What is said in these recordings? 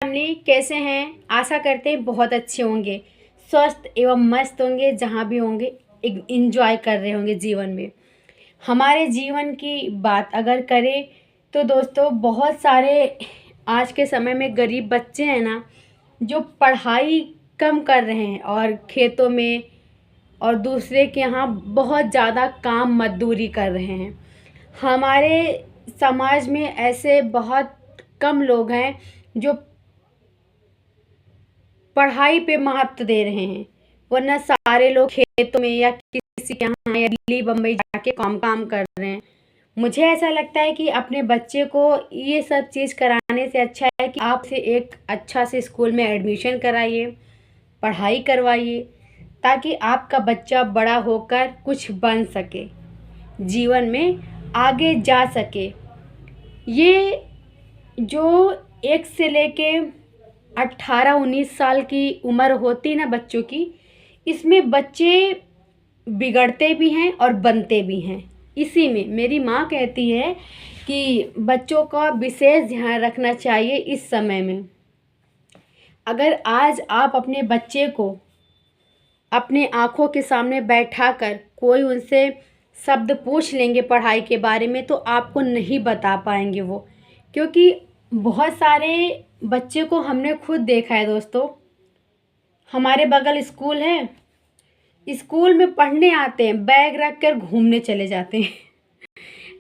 Family कैसे हैं? आशा करते हैं बहुत अच्छे होंगे, स्वस्थ एवं मस्त होंगे, जहाँ भी होंगे एक एंजॉय कर रहे होंगे जीवन में। हमारे जीवन की बात अगर करें तो दोस्तों बहुत सारे आज के समय में गरीब बच्चे हैं ना, जो पढ़ाई कम कर रहे हैं और खेतों में और दूसरे के यहाँ बहुत ज़्यादा काम मजदूरी कर रहे हैं। हमारे समाज में ऐसे बहुत कम लोग हैं जो पढ़ाई पे महत्व दे रहे हैं, वरना सारे लोग खेतों में या किसी के यहाँ या दिल्ली बम्बई जाके काम काम कर रहे हैं। मुझे ऐसा लगता है कि अपने बच्चे को ये सब चीज़ कराने से अच्छा है कि आप से एक अच्छा से स्कूल में एडमिशन कराइए, पढ़ाई करवाइए, ताकि आपका बच्चा बड़ा होकर कुछ बन सके, जीवन में आगे जा सके। ये जो 1 से लेके 18-19 साल की उम्र होती ना बच्चों की, इसमें बच्चे बिगड़ते भी हैं और बनते भी हैं। इसी में मेरी माँ कहती है कि बच्चों का विशेष ध्यान रखना चाहिए इस समय में। अगर आज आप अपने बच्चे को अपने आँखों के सामने बैठाकर कोई उनसे शब्द पूछ लेंगे पढ़ाई के बारे में, तो आपको नहीं बता पाएंगे वो, क्योंकि बहुत सारे बच्चे को हमने खुद देखा है दोस्तों। हमारे बगल स्कूल है, स्कूल में पढ़ने आते हैं, बैग रख कर घूमने चले जाते हैं।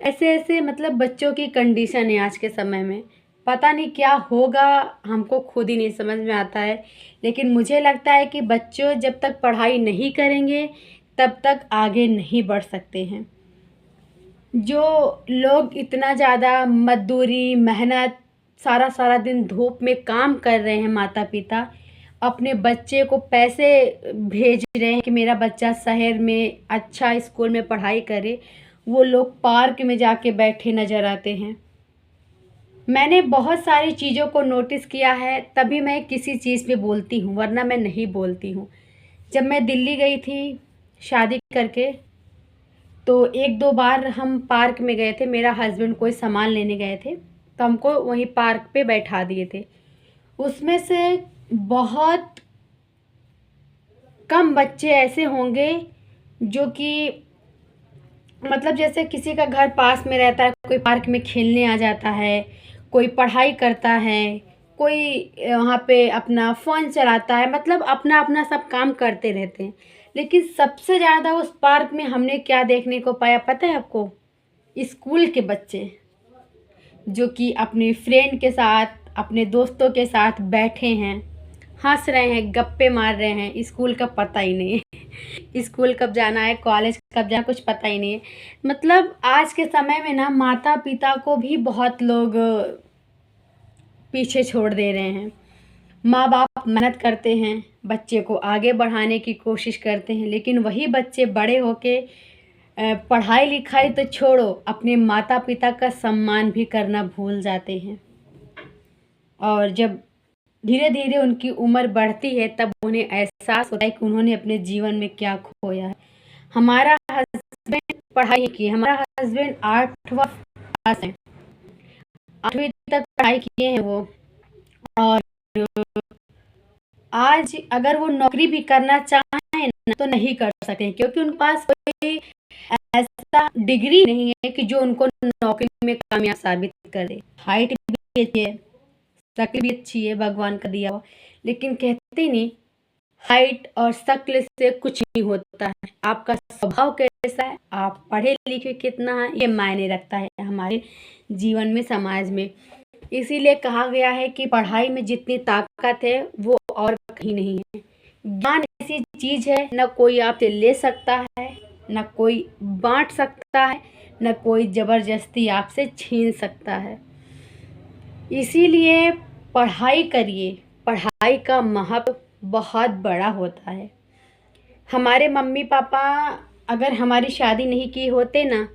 ऐसे ऐसे मतलब बच्चों की कंडीशन है आज के समय में। पता नहीं क्या होगा, हमको खुद ही नहीं समझ में आता है। लेकिन मुझे लगता है कि बच्चों जब तक पढ़ाई नहीं करेंगे तब तक आगे नहीं बढ़ सकते हैं। जो लोग इतना ज़्यादा मजदूरी मेहनत सारा सारा दिन धूप में काम कर रहे हैं, माता पिता अपने बच्चे को पैसे भेज रहे हैं कि मेरा बच्चा शहर में अच्छा स्कूल में पढ़ाई करे, वो लोग पार्क में जाके बैठे नज़र आते हैं। मैंने बहुत सारी चीज़ों को नोटिस किया है, तभी मैं किसी चीज़ पे बोलती हूँ, वरना मैं नहीं बोलती हूँ। जब मैं दिल्ली गई थी शादी करके, तो 1-2 बार हम पार्क में गए थे, मेरा हस्बैंड कोई सामान लेने गए थे, तो हमको वहीं पार्क पे बैठा दिए थे। उसमें से बहुत कम बच्चे ऐसे होंगे जो कि मतलब जैसे किसी का घर पास में रहता है, कोई पार्क में खेलने आ जाता है, कोई पढ़ाई करता है, कोई वहाँ पे अपना फ़ोन चलाता है, मतलब अपना अपना सब काम करते रहते हैं। लेकिन सबसे ज़्यादा उस पार्क में हमने क्या देखने को पाया पता है आपको? स्कूल के बच्चे, जो कि अपने फ्रेंड के साथ अपने दोस्तों के साथ बैठे हैं, हंस रहे हैं, गप्पे मार रहे हैं। स्कूल का पता ही नहीं है। स्कूल कब जाना है, कॉलेज कब जाना, कुछ पता ही नहीं है। मतलब आज के समय में ना माता पिता को भी बहुत लोग पीछे छोड़ दे रहे हैं। माँ बाप मेहनत करते हैं, बच्चे को आगे बढ़ाने की कोशिश करते हैं, लेकिन वही बच्चे बड़े होके पढ़ाई लिखाई तो छोड़ो, अपने माता पिता का सम्मान भी करना भूल जाते हैं। और जब धीरे धीरे उनकी उम्र बढ़ती है, तब उन्हें एहसास होता है कि उन्होंने अपने जीवन में क्या खोया है। हमारा हस्बैंड पढ़ाई की, हमारा हस्बैंड 8वां पास है, 8वीं तक पढ़ाई किए हैं वो। और आज अगर वो नौकरी भी करना चाहें ना, तो नहीं कर सकते, क्योंकि उनके पास कोई ऐसा डिग्री नहीं है कि जो उनको नौकरी में कामयाब साबित कर दे। हाइट भी अच्छी है, शक्ल भी अच्छी है भगवान का दिया हुआ, लेकिन कहते नहीं, हाइट और शक्ल से कुछ नहीं होता है। आपका स्वभाव कैसा है, आप पढ़े लिखे कितना है, ये मायने रखता है हमारे जीवन में, समाज में। इसीलिए कहा गया है कि पढ़ाई में जितनी ताकत है वो और कहीं नहीं है। ज्ञान ऐसी चीज़ है, न कोई आपसे ले सकता है, न कोई बांट सकता है, न कोई ज़बरदस्ती आपसे छीन सकता है। इसीलिए पढ़ाई करिए, पढ़ाई का महत्व बहुत बड़ा होता है। हमारे मम्मी पापा अगर हमारी शादी नहीं की होते ना,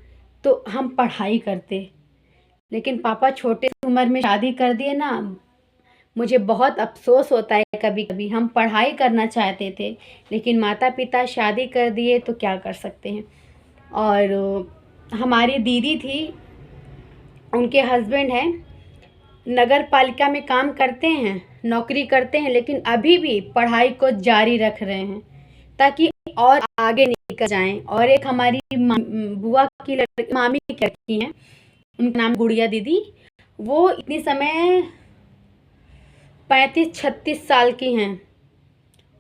तो हम पढ़ाई करते, लेकिन पापा छोटे उम्र में शादी कर दिए ना। मुझे बहुत अफ़सोस होता है कभी कभी, हम पढ़ाई करना चाहते थे, लेकिन माता पिता शादी कर दिए, तो क्या कर सकते हैं। और हमारी दीदी थी, उनके हस्बैंड हैं, नगर पालिका में काम करते हैं, नौकरी करते हैं, लेकिन अभी भी पढ़ाई को जारी रख रहे हैं ताकि और आगे निकल जाएं। और एक हमारी बुआ की लड़की, मामी की लड़की हैं, उनका नाम गुड़िया दीदी, वो इतनी समय 35-36 साल की हैं।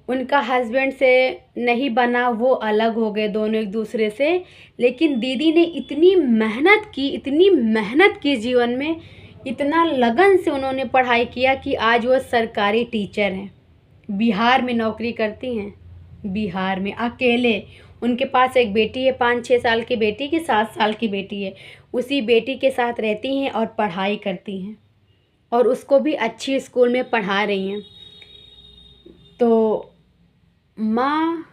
उनका हस्बैंड से नहीं बना, वो अलग हो गए दोनों एक दूसरे से, लेकिन दीदी ने इतनी मेहनत की जीवन में, इतना लगन से उन्होंने पढ़ाई किया कि आज वो सरकारी टीचर हैं। बिहार में नौकरी करती हैं, बिहार में अकेले। उनके पास एक बेटी है, 5-6 साल की बेटी की, 7 साल की बेटी है। उसी बेटी के साथ रहती हैं और पढ़ाई करती हैं, और उसको भी अच्छी स्कूल में पढ़ा रही हैं। तो माँ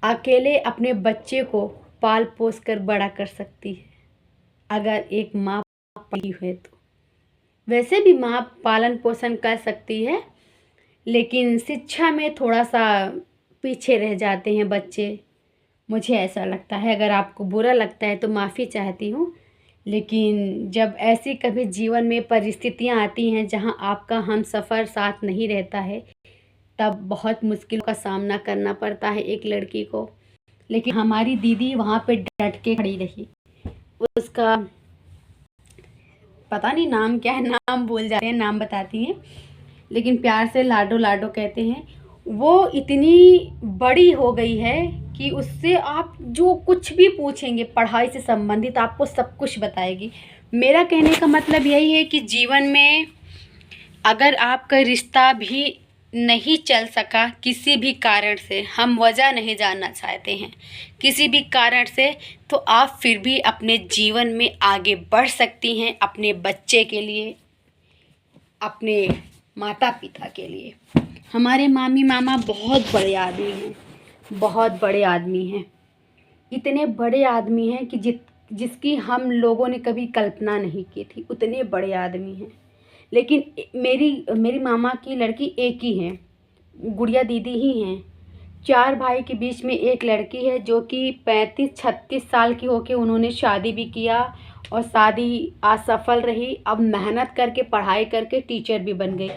अकेले अपने बच्चे को पाल पोस कर बड़ा कर सकती है, अगर एक माँ पढ़ी हुई तो। वैसे भी माँ पालन पोषण कर सकती है, लेकिन शिक्षा में थोड़ा सा पीछे रह जाते हैं बच्चे, मुझे ऐसा लगता है। अगर आपको बुरा लगता है तो माफ़ी चाहती हूँ, लेकिन जब ऐसी कभी जीवन में परिस्थितियाँ आती हैं जहाँ आपका हमसफ़र साथ नहीं रहता है, तब बहुत मुश्किल का सामना करना पड़ता है एक लड़की को। लेकिन हमारी दीदी वहाँ पे डट के खड़ी रही। उसका पता नहीं नाम क्या है, नाम भूल जाते हैं, नाम बताती हैं, लेकिन प्यार से लाडो लाडो कहते हैं। वो इतनी बड़ी हो गई है कि उससे आप जो कुछ भी पूछेंगे पढ़ाई से संबंधित, आपको सब कुछ बताएगी। मेरा कहने का मतलब यही है कि जीवन में अगर आपका रिश्ता भी नहीं चल सका किसी भी कारण से, हम वजह नहीं जानना चाहते हैं, किसी भी कारण से, तो आप फिर भी अपने जीवन में आगे बढ़ सकती हैं, अपने बच्चे के लिए, अपने माता पिता के लिए। हमारे मामी मामा बहुत बड़े आदमी हैं, बहुत बड़े आदमी हैं, इतने बड़े आदमी हैं कि जिसकी हम लोगों ने कभी कल्पना नहीं की थी, उतने बड़े आदमी हैं। लेकिन मेरी मामा की लड़की एक ही है, गुड़िया दीदी ही हैं। 4 भाई के बीच में एक लड़की है जो कि 35-36 साल की होके उन्होंने शादी भी किया, और शादी असफल रही। अब मेहनत करके पढ़ाई करके टीचर भी बन गई।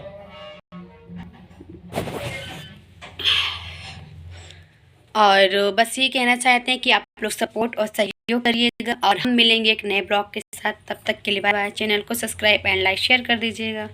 और बस ये कहना चाहते हैं कि आप लोग सपोर्ट और सहयोग करिएगा, और हम मिलेंगे एक नए ब्लॉग के साथ। तब तक के लिए बाय बाय। चैनल को सब्सक्राइब एंड लाइक शेयर कर दीजिएगा।